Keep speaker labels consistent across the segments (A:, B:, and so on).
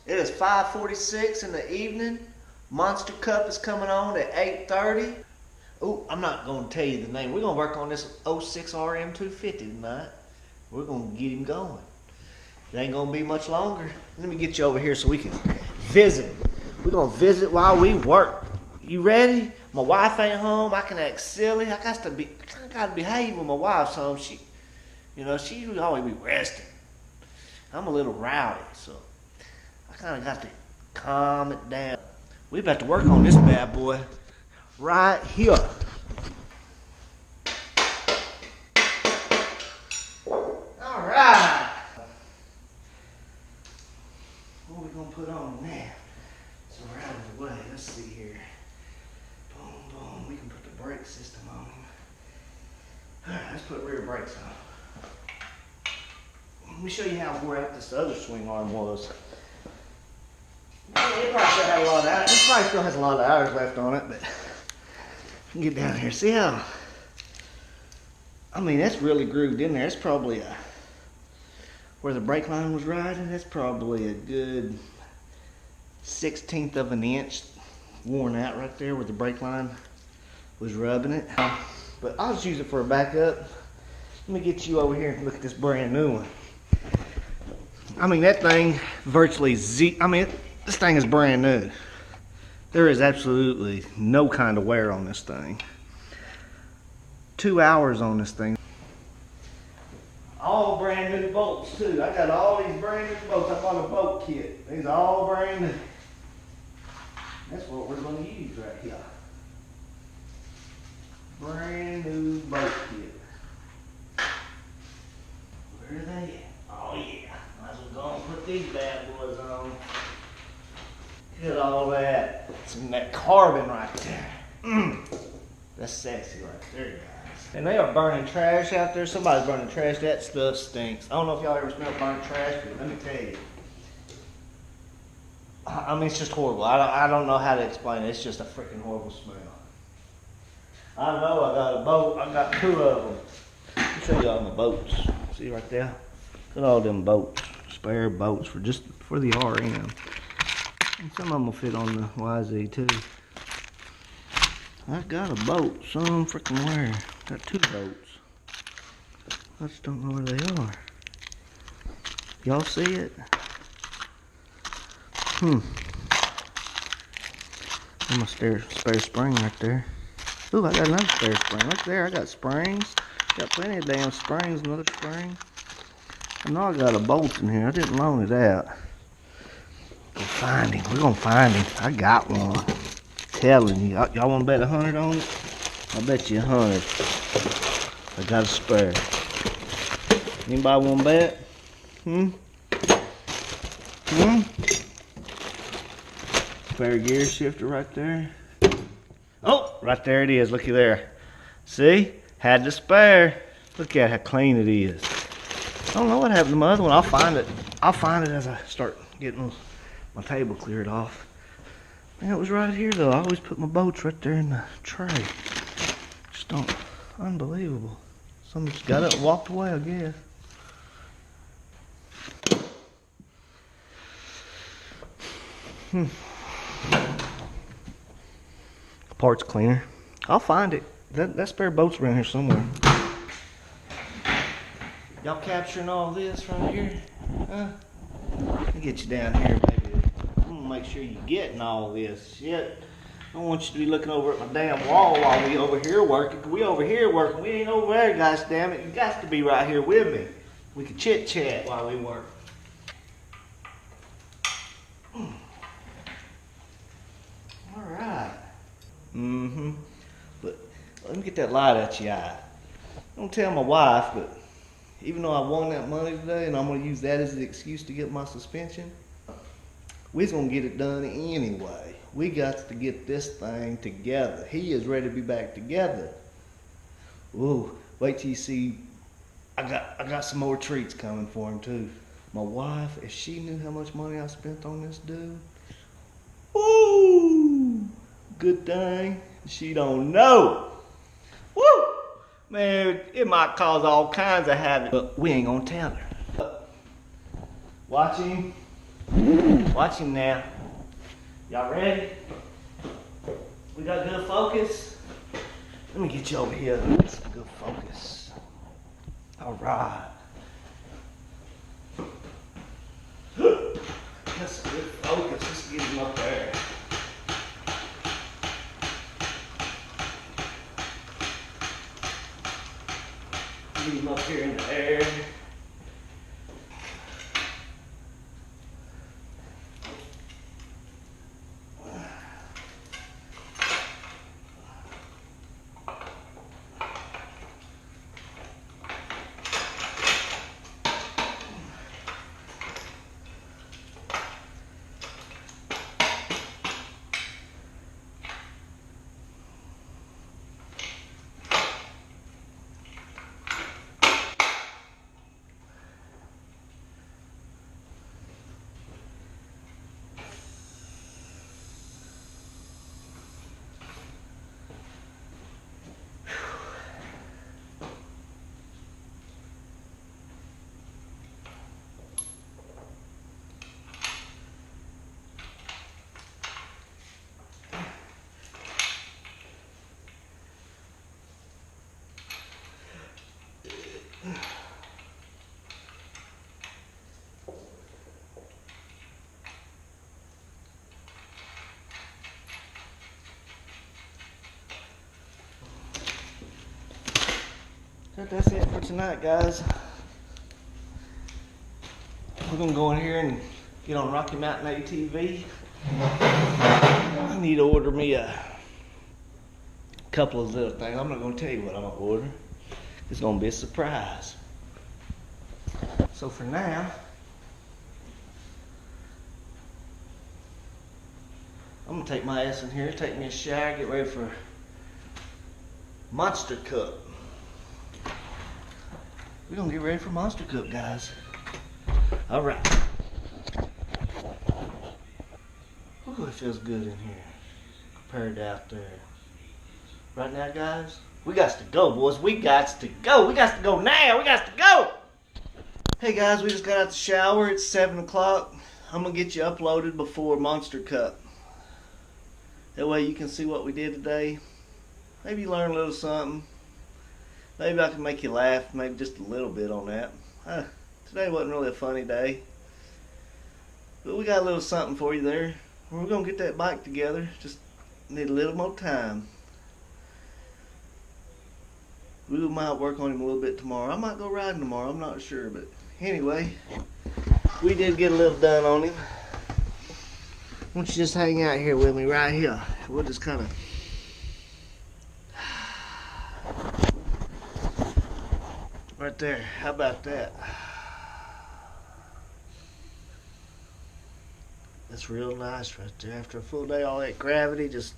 A: It is 5:46 in the evening. Monster Cup is coming on at 8:30. Oh, I'm not going to tell you the name. We're going to work on this '06 RM250 tonight. We're going to get him going. It ain't going to be much longer. Let me get you over here so we can visit. We're going to visit while we work. You ready? My wife ain't home. I can act silly. I got to behave when my wife's home. She would always be resting. I'm a little rowdy, so I kind of got to calm it down. We about to work on this bad boy right here. All right. What are we gonna put on now? So we're out of the way. Let's see here. Boom, boom. We can put the brake system on him. All right, let's put rear brakes on. Let me show you how wore out this other swing arm was. It probably still had a lot of hours. It probably still has a lot of hours left on it, but get down here. See how? I mean, that's really grooved in there. It's probably where the brake line was riding. That's probably a good 1/16 of an inch worn out right there where the brake line was rubbing it. But I'll just use it for a backup. Let me get you over here and look at this brand new one. I mean, that thing virtually this thing is brand new. There is absolutely no kind of wear on this thing. 2 hours on this thing. All brand new bolts too. I got all these brand new bolts. I bought a bolt kit. These are all brand new. That's what we're going to use right here. Brand new bolt kit. Where are they at? Oh yeah. Might as well go and put these bad boys on. Look at all that. Some that carbon right there. That's sexy right there, guys. And they are burning trash out there. Somebody's burning trash. That stuff stinks. I don't know if y'all ever smell burnt trash, but let me tell you. I mean, it's just horrible. I don't know how to explain it. It's just a freaking horrible smell. I know I got a boat. I got 2 of them. Let me show y'all my boats. See right there? Look at all them boats. Spare boats for the RM. And some of them will fit on the YZ too. I got a boat, some freaking where. Got 2 boats. I just don't know where they are. Y'all see it? I'm a spare spring right there. Ooh, I got another spare spring right there. I got springs. Got plenty of damn springs, another spring. I know I got a bolt in here. I didn't loan it out. We'll find him. We're gonna find him. I got one. Telling you. Y'all wanna bet 100 on it? I'll bet you 100. I got a spare. Anybody wanna bet? Spare gear shifter right there. Oh, right there it is. Looky there. See? Had to spare. Look at how clean it is. I don't know what happened to my other one. I'll find it. I'll find it as I start getting my table cleared off. Man, it was right here though. I always put my boats right there in the tray. Just don't. Unbelievable. Someone just got up and walked away, I guess. Parts cleaner. I'll find it. That spare boat's around here somewhere. Y'all capturing all this right here? Huh? Let me get you down here, baby. I'm gonna make sure you're getting all this shit. I don't want you to be looking over at my damn wall while we over here working. We over here working. We ain't over there, guys. Damn it. You got to be right here with me. We can chit chat while we work. All right. But let me get that light out your eye. Don't tell my wife, but even though I won that money today and I'm going to use that as the excuse to get my suspension, we're going to get it done anyway. We got to get this thing together. He is ready to be back together. Ooh, wait till you see. I got some more treats coming for him too. My wife, if she knew how much money I spent on this dude, ooh, good thing she don't know. Woo! Man, it might cause all kinds of havoc, but we ain't gonna tell her. Watch him. Watch him now. Y'all ready? We got good focus? Let me get you over here. That's good focus. All right. That's good focus. Let's get him up there. Get him up here in the air. That's it for tonight, guys. We're gonna go in here and get on Rocky Mountain ATV. I need to order me a couple of little things. I'm not gonna tell you what I'm gonna order. It's gonna be a surprise. So for now, I'm gonna take my ass in here, take me a shower, get ready for Monster Cup. We're gonna get ready for Monster Cup, guys. All right. Ooh, it feels good in here compared to out there. Right now, guys, we got to go, boys. We got to go. We got to go now. We got to go. Hey, guys, we just got out the shower. It's 7 o'clock. I'm gonna get you uploaded before Monster Cup. That way you can see what we did today. Maybe you learn a little something. Maybe I can make you laugh, maybe just a little bit on that. Today wasn't really a funny day. But we got a little something for you there. We're going to get that bike together. Just need a little more time. We might work on him a little bit tomorrow. I might go riding tomorrow, I'm not sure. But anyway, we did get a little done on him. Why don't you just hang out here with me right here. We'll just kind of... Right there. How about that? That's real nice right there. After a full day, all that gravity just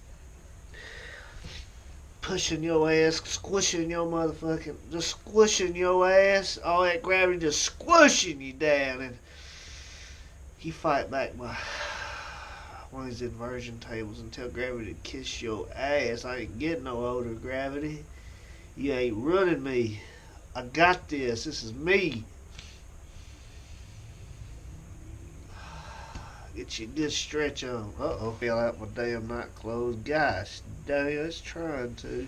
A: pushing your ass, squishing your motherfucking, just squishing your ass. All that gravity just squishing you down, and you fight back by one of these inversion tables and tell gravity to kiss your ass. I ain't getting no older, gravity. You ain't running me. I got this. This is me. Get you this stretch on. Uh-oh. Feel out my damn night clothes. Gosh, damn, it's trying to.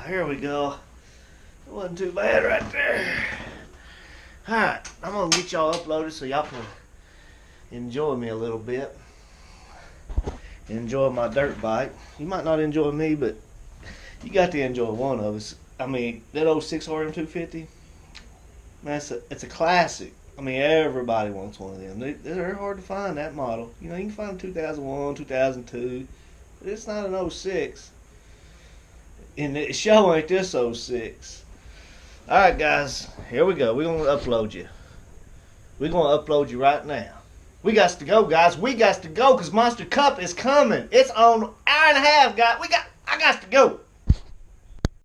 A: Here we go. It wasn't too bad right there. Alright, I'm going to get y'all uploaded so y'all can enjoy me a little bit. Enjoy my dirt bike. You might not enjoy me, but you got to enjoy one of us. I mean, that old 6 RM250, man, it's a classic. I mean, everybody wants one of them. They're hard to find, that model. You know, you can find 2001, 2002, but it's not an 06. And it sure ain't this 06. Alright, guys, here we go. We're going to upload you. We're going to upload you right now. We got to go, guys. We got to go because Monster Cup is coming. It's on hour and a half, guys. I got to go.